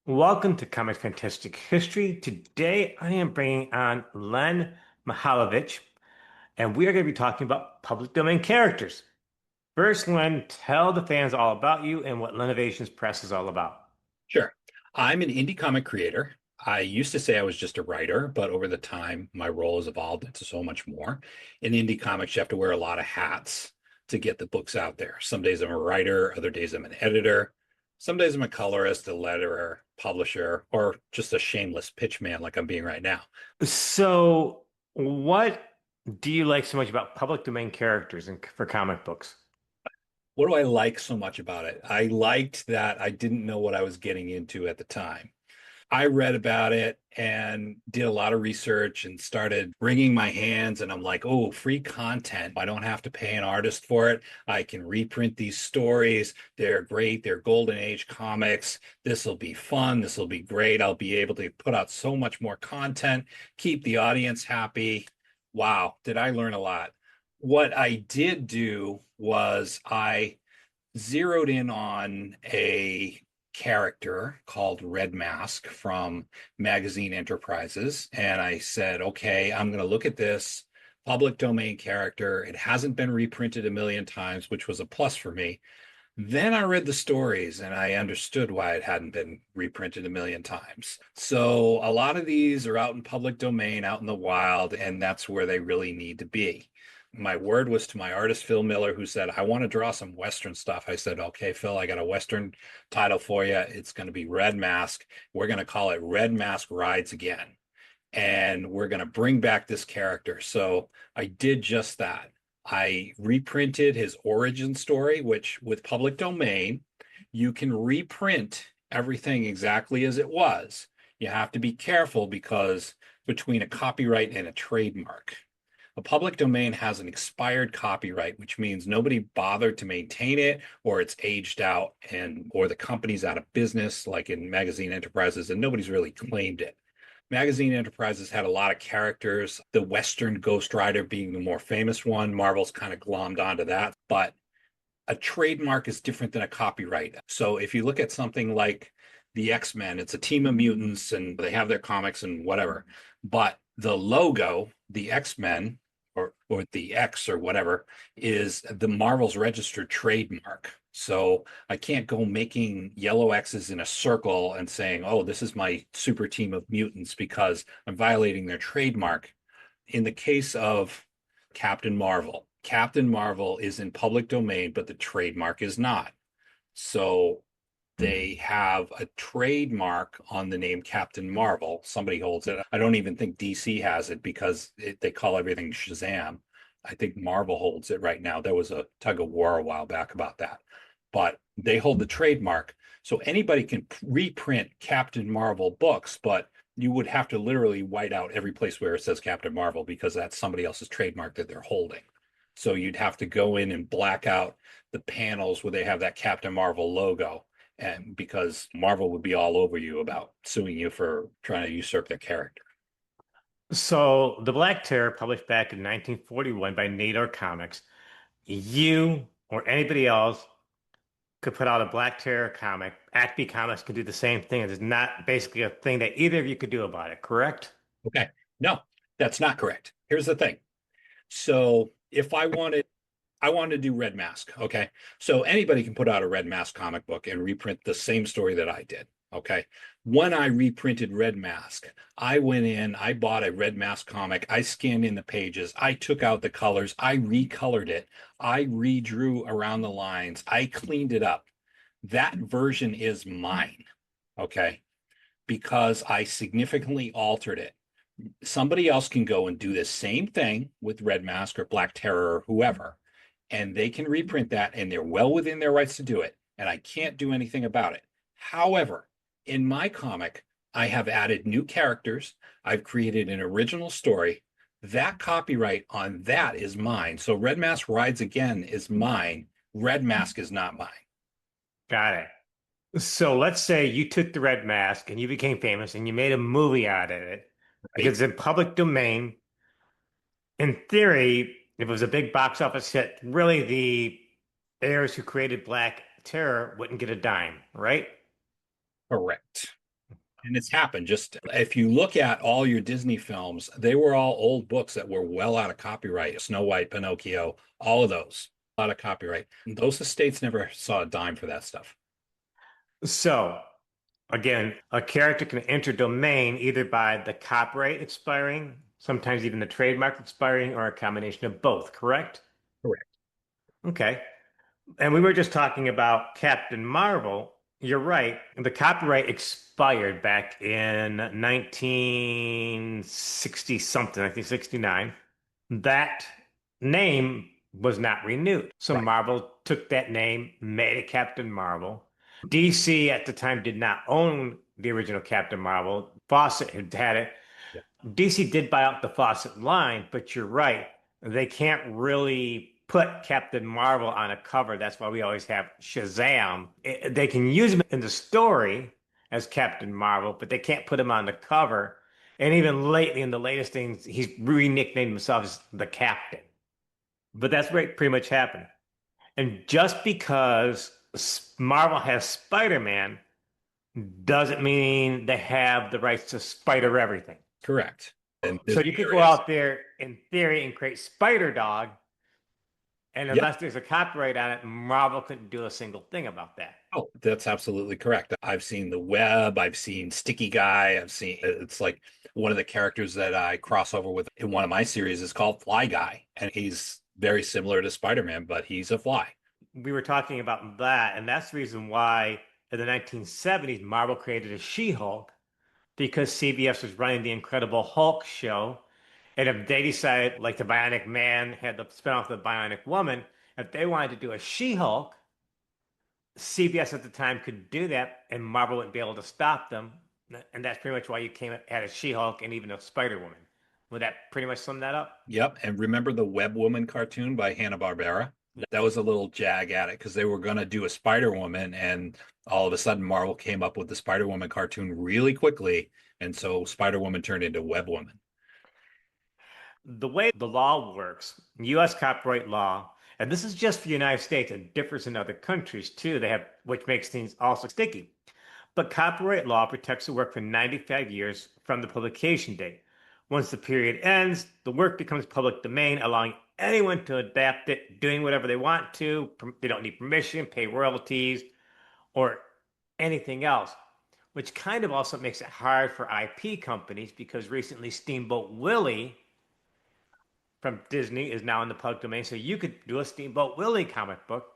Welcome to Comic Fantastic History. Today I am bringing on Len Mihalovich, and we are going to be talking about public domain characters. First, Len, tell the fans all about you and what Lenovations Press is all about. Sure. I'm an indie comic creator. I used to say I was just a writer, but over the time, my role has evolved into so much more. In indie comics, you have to wear a lot of hats to get the books out there. Some days I'm a writer, other days I'm an editor. Some days I'm a colorist, a letterer, publisher, or just a shameless pitch man like I'm being right now. So, what do you like so much about public domain characters for comic books? What do I like so much about it? I liked that I didn't know what I was getting into at the time. I read about it and did a lot of research and started wringing my hands. And I'm like, oh, free content. I don't have to pay an artist for it. I can reprint these stories. They're great. They're golden age comics. This will be fun. This will be great. I'll be able to put out so much more content, keep the audience happy. Wow, did I learn a lot? What I did do was I zeroed in on a character called Red Mask from Magazine Enterprises. And I said, okay, I'm going to look at this public domain character. It hasn't been reprinted a million times, which was a plus for me. Then I read the stories and I understood why it hadn't been reprinted a million times. So a lot of these are out in public domain, out in the wild, and that's where they really need to be. My word was to my artist, Phil Miller, who said, I want to draw some Western stuff. I said, okay, Phil, I got a Western title for you. It's going to be Red Mask. We're going to call it Red Mask Rides Again. And we're going to bring back this character. So I did just that. I reprinted his origin story, which with public domain, you can reprint everything exactly as it was. You have to be careful because between a copyright and a trademark, a public domain has an expired copyright, which means nobody bothered to maintain it, or it's aged out, and or the company's out of business, like in Magazine Enterprises, and nobody's really claimed it. Magazine Enterprises had a lot of characters, the Western Ghost Rider being the more famous one. Marvel's kind of glommed onto that. But a trademark is different than a copyright. So if you look at something like the X-Men, it's a team of mutants and they have their comics and whatever. But the logo, the X-Men, or the X or whatever, is the Marvel's registered trademark. So I can't go making yellow X's in a circle and saying, oh, this is my super team of mutants because I'm violating their trademark. In the case of Captain Marvel is in public domain, but the trademark is not. So they have a trademark on the name Captain Marvel. Somebody holds it. I don't even think DC has it because they call everything Shazam. I think Marvel holds it right now. There was a tug of war a while back about that, but they hold the trademark. So anybody can reprint Captain Marvel books, but you would have to literally white out every place where it says Captain Marvel because that's somebody else's trademark that they're holding. So you'd have to go in and black out the panels where they have that Captain Marvel logo, and because Marvel would be all over you about suing you for trying to usurp their character. So, The Black Terror, published back in 1941 by Nador Comics, you or anybody else could put out a Black Terror comic. Acme Comics can do the same thing. It's not basically a thing that either of you could do about it, correct? Okay. No, that's not correct. Here's the thing. So if I wanted to do Red Mask. Okay. So anybody can put out a Red Mask comic book and reprint the same story that I did. Okay. When I reprinted Red Mask, I went in, I bought a Red Mask comic, I scanned in the pages, I took out the colors, I recolored it, I redrew around the lines, I cleaned it up. That version is mine. Okay. Because I significantly altered it. Somebody else can go and do the same thing with Red Mask or Black Terror or whoever, and they can reprint that, and they're well within their rights to do it. And I can't do anything about it. However, in my comic, I have added new characters. I've created an original story. That copyright on that is mine. So Red Mask Rides Again is mine. Red Mask is not mine. Got it. So let's say you took the Red Mask and you became famous and you made a movie out of it Right? because it's in public domain. In theory, if it was a big box office hit, really the heirs who created Black Terror wouldn't get a dime, right? Correct. And it's happened. Just if you look at all your Disney films, they were all old books that were well out of copyright. Snow White, Pinocchio, all of those out of copyright. Those estates never saw a dime for that stuff. So, again, a character can enter domain either by the copyright expiring, sometimes even the trademark expiring, or a combination of both, correct? Correct. Okay. And we were just talking about Captain Marvel. You're right. The copyright expired back in 1960 something, I think 69. That name was not renewed. So Right. Marvel took that name, made it Captain Marvel. DC at the time did not own the original Captain Marvel. Fawcett had it. Yeah. DC did buy out the Fawcett line, but you're right. They can't really put Captain Marvel on a cover. That's why we always have Shazam. They can use him in the story as Captain Marvel, but they can't put him on the cover. And even lately, in the latest things, he's re-nicknamed himself as the Captain. But that's what pretty much happened. And just because Marvel has Spider-Man doesn't mean they have the rights to spider everything. Correct. And So there's you could go areas. out there in theory and create Spider Dog, and Yep. unless there's a copyright on it, Marvel couldn't do a single thing about that. Oh, that's absolutely correct. I've seen the web, I've seen Sticky Guy, I've seen it's like one of the characters that I cross over with in one of my series is called Fly Guy, and he's very similar to Spider-Man, but he's a fly. We were talking about that, and that's the reason why in the 1970s Marvel created a She-Hulk because CBS was running the Incredible Hulk show. And if they decided, like the Bionic Man had the spinoff of the Bionic Woman, if they wanted to do a She-Hulk, CBS at the time could do that, and Marvel wouldn't be able to stop them. And that's pretty much why you came had a She-Hulk and even a Spider-Woman. Would that pretty much sum that up? Yep. And remember the Web Woman cartoon by Hanna-Barbera? That was a little jag at it because they were going to do a Spider-Woman, and all of a sudden Marvel came up with the Spider-Woman cartoon really quickly. And so Spider-Woman turned into Web Woman. The way the law works, U.S. copyright law, and this is just for the United States, it differs in other countries too. They have, which makes things also sticky. But copyright law protects the work for 95 years from the publication date. Once the period ends, the work becomes public domain, allowing anyone to adapt it, doing whatever they want to. They don't need permission, pay royalties, or anything else, which kind of also makes it hard for IP companies because recently Steamboat Willie from Disney is now in the public domain. So you could do a Steamboat Willie comic book.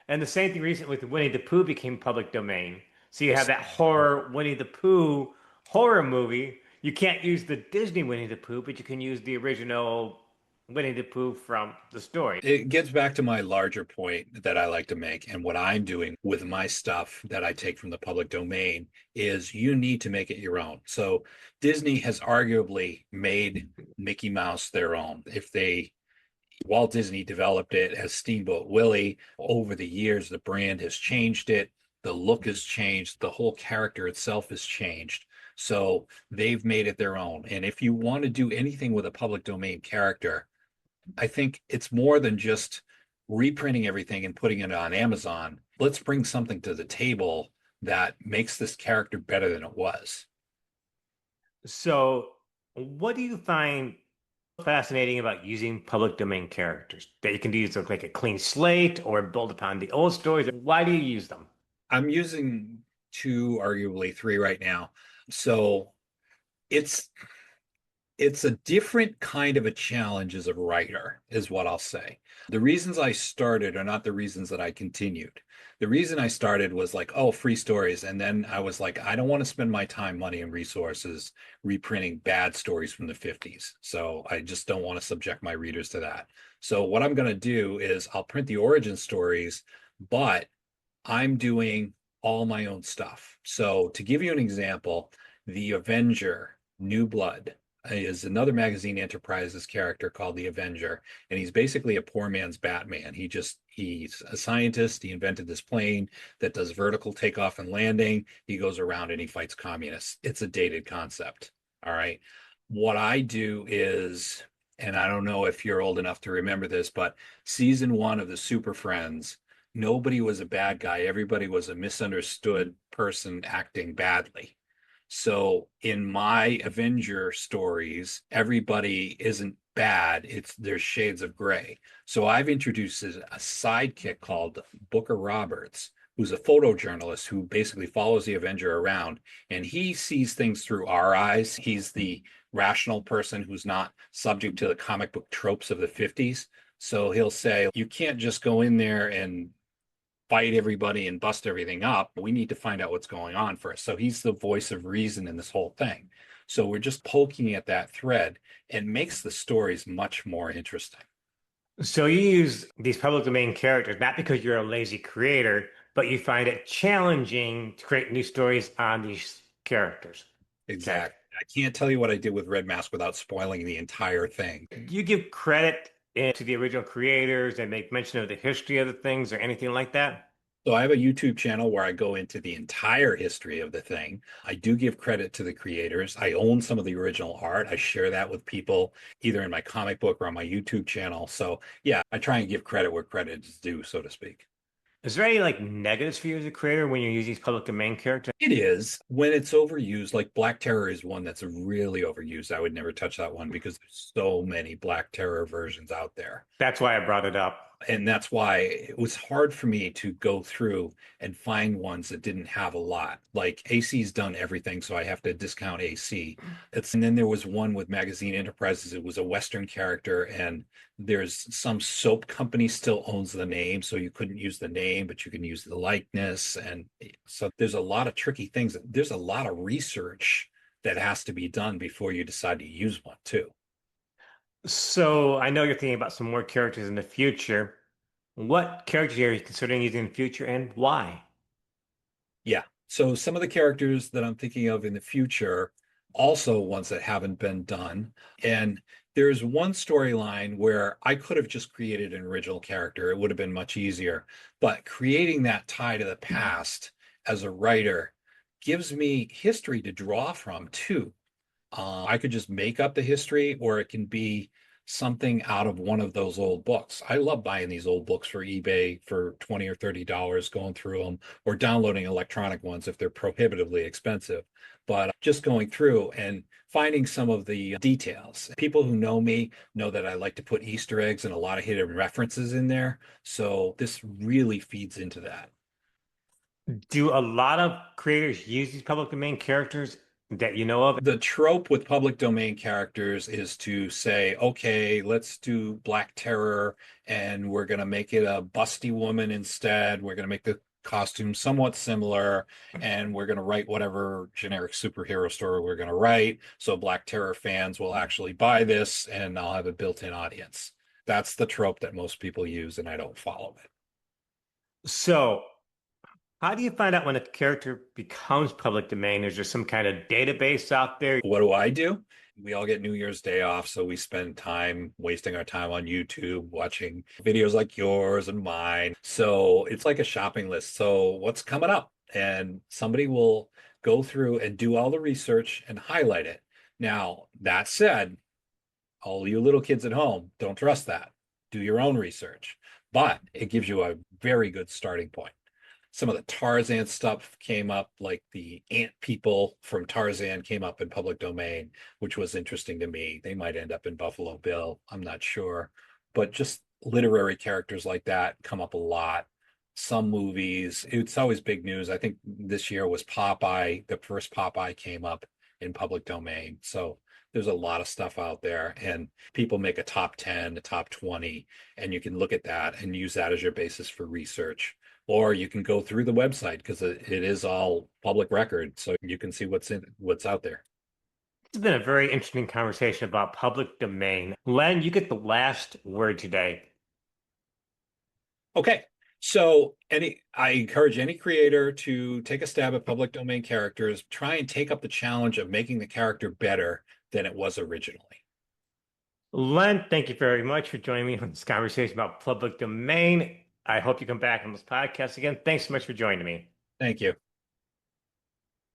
And the same thing recently with Winnie the Pooh became public domain. So you have that horror Winnie the Pooh horror movie. You can't use the Disney Winnie the Pooh, but you can use the original Winnie the Pooh from the story. It gets back to my larger point that I like to make. And what I'm doing with my stuff that I take from the public domain is you need to make it your own. So Disney has arguably made Mickey Mouse their own. If they Walt Disney developed it as Steamboat Willie. Over the years, the brand has changed it. The look has changed. The whole character itself has changed. So they've made it their own. And if you want to do anything with a public domain character, I think it's more than just reprinting everything and putting it on Amazon. Let's bring something to the table that makes this character better than it was. So, what do you find fascinating about using public domain characters? That you can use to look like a clean slate or build upon the old stories? Why do you use them? I'm using two, arguably three right now. So it's it's a different kind of a challenge as a writer, is what I'll say. The reasons I started are not the reasons that I continued. The reason I started was like, oh, free stories. And then I was like, I don't want to spend my time, money, and resources reprinting bad stories from the 50s. So I just don't want to subject my readers to that. So what I'm going to do is I'll print the origin stories, but I'm doing all my own stuff. So to give you an example, the Avenger, New Blood, is another magazine enterprises character called the Avenger, and he's basically a poor man's Batman. He's a scientist. He invented this plane that does vertical takeoff and landing. He goes around and he fights communists. It's a dated concept. All right. What I do is, and I don't know if you're old enough to remember this, but season one of the Super Friends, nobody was a bad guy. Everybody was a misunderstood person acting badly. So in my Avenger stories, everybody isn't bad. It's there's shades of gray. So I've introduced a sidekick called Booker Roberts, who's a photojournalist who basically follows the Avenger around, and he sees things through our eyes. He's the rational person who's not subject to the comic book tropes of the 50s. So he'll say, you can't just go in there and fight everybody and bust everything up. We need to find out what's going on first. So he's the voice of reason in this whole thing. So we're just poking at that thread and makes the stories much more interesting. So you use these public domain characters not because you're a lazy creator, but you find it challenging to create new stories on these characters. Okay. Exactly. I can't tell you what I did with Red Mask without spoiling the entire thing. Do you give credit to the original creators and make mention of the history of the things or anything like that? So I have a YouTube channel where I go into the entire history of the thing. I do give credit to the creators. I own some of the original art. I share that with people either in my comic book or on my YouTube channel. So yeah, I try and give credit where credit is due, so to speak. Is there any like negatives for you as a creator when you use these public domain characters? It is when it's overused, like Black Terror is one that's really overused. I would never touch that one because there's so many Black Terror versions out there. That's why I brought it up. And that's why it was hard for me to go through and find ones that didn't have a lot. Like AC's done everything, so I have to discount AC. And then there was one with Magazine Enterprises. It was a Western character, and there's some soap company still owns the name, so you couldn't use the name, but you can use the likeness. And so there's a lot of tricky things. There's a lot of research that has to be done before you decide to use one too. So I know you're thinking about some more characters in the future. What characters are you considering using in the future and why? Yeah. So some of the characters that I'm thinking of in the future, also ones that haven't been done. And there's one storyline where I could have just created an original character. It would have been much easier. But creating that tie to the past as a writer gives me history to draw from too. I could just make up the history, or it can be something out of one of those old books. I love buying these old books for eBay for 20 or $30, going through them, or downloading electronic ones if they're prohibitively expensive. But just going through and finding some of the details. People who know me know that I like to put Easter eggs and a lot of hidden references in there. So this really feeds into that. Do a lot of creators use these public domain characters that you know of? The trope with public domain characters is to say, okay, let's do Black Terror and we're going to make it a busty woman instead. We're going to make the costume somewhat similar and we're going to write whatever generic superhero story we're going to write. So Black Terror fans will actually buy this and I'll have a built-in audience. That's the trope that most people use, and I don't follow it. So, how do you find out when a character becomes public domain? Is there some kind of database out there? What do I do? We all get New Year's Day off, so we spend time wasting our time on YouTube watching videos like yours and mine. So it's like a shopping list. So what's coming up? And somebody will go through and do all the research and highlight it. Now, that said, all you little kids at home, don't trust that. Do your own research. But it gives you a very good starting point. Some of the Tarzan stuff came up, like the ant people from Tarzan came up in public domain, which was interesting to me. They might end up in Buffalo Bill. I'm not sure. But just literary characters like that come up a lot. Some movies, it's always big news. I think this year was Popeye. The first Popeye came up in public domain. So there's a lot of stuff out there, and people make a top 10, a top 20, and you can look at that and use that as your basis for research. Or you can go through the website because it is all public record, so you can see what's out there. It's been a very interesting conversation about public domain. Len, you get the last word today. Okay. So I encourage any creator to take a stab at public domain characters, try and take up the challenge of making the character better than it was originally. Len, thank you very much for joining me on this conversation about public domain. I hope you come back on this podcast again. Thanks so much for joining me. Thank you.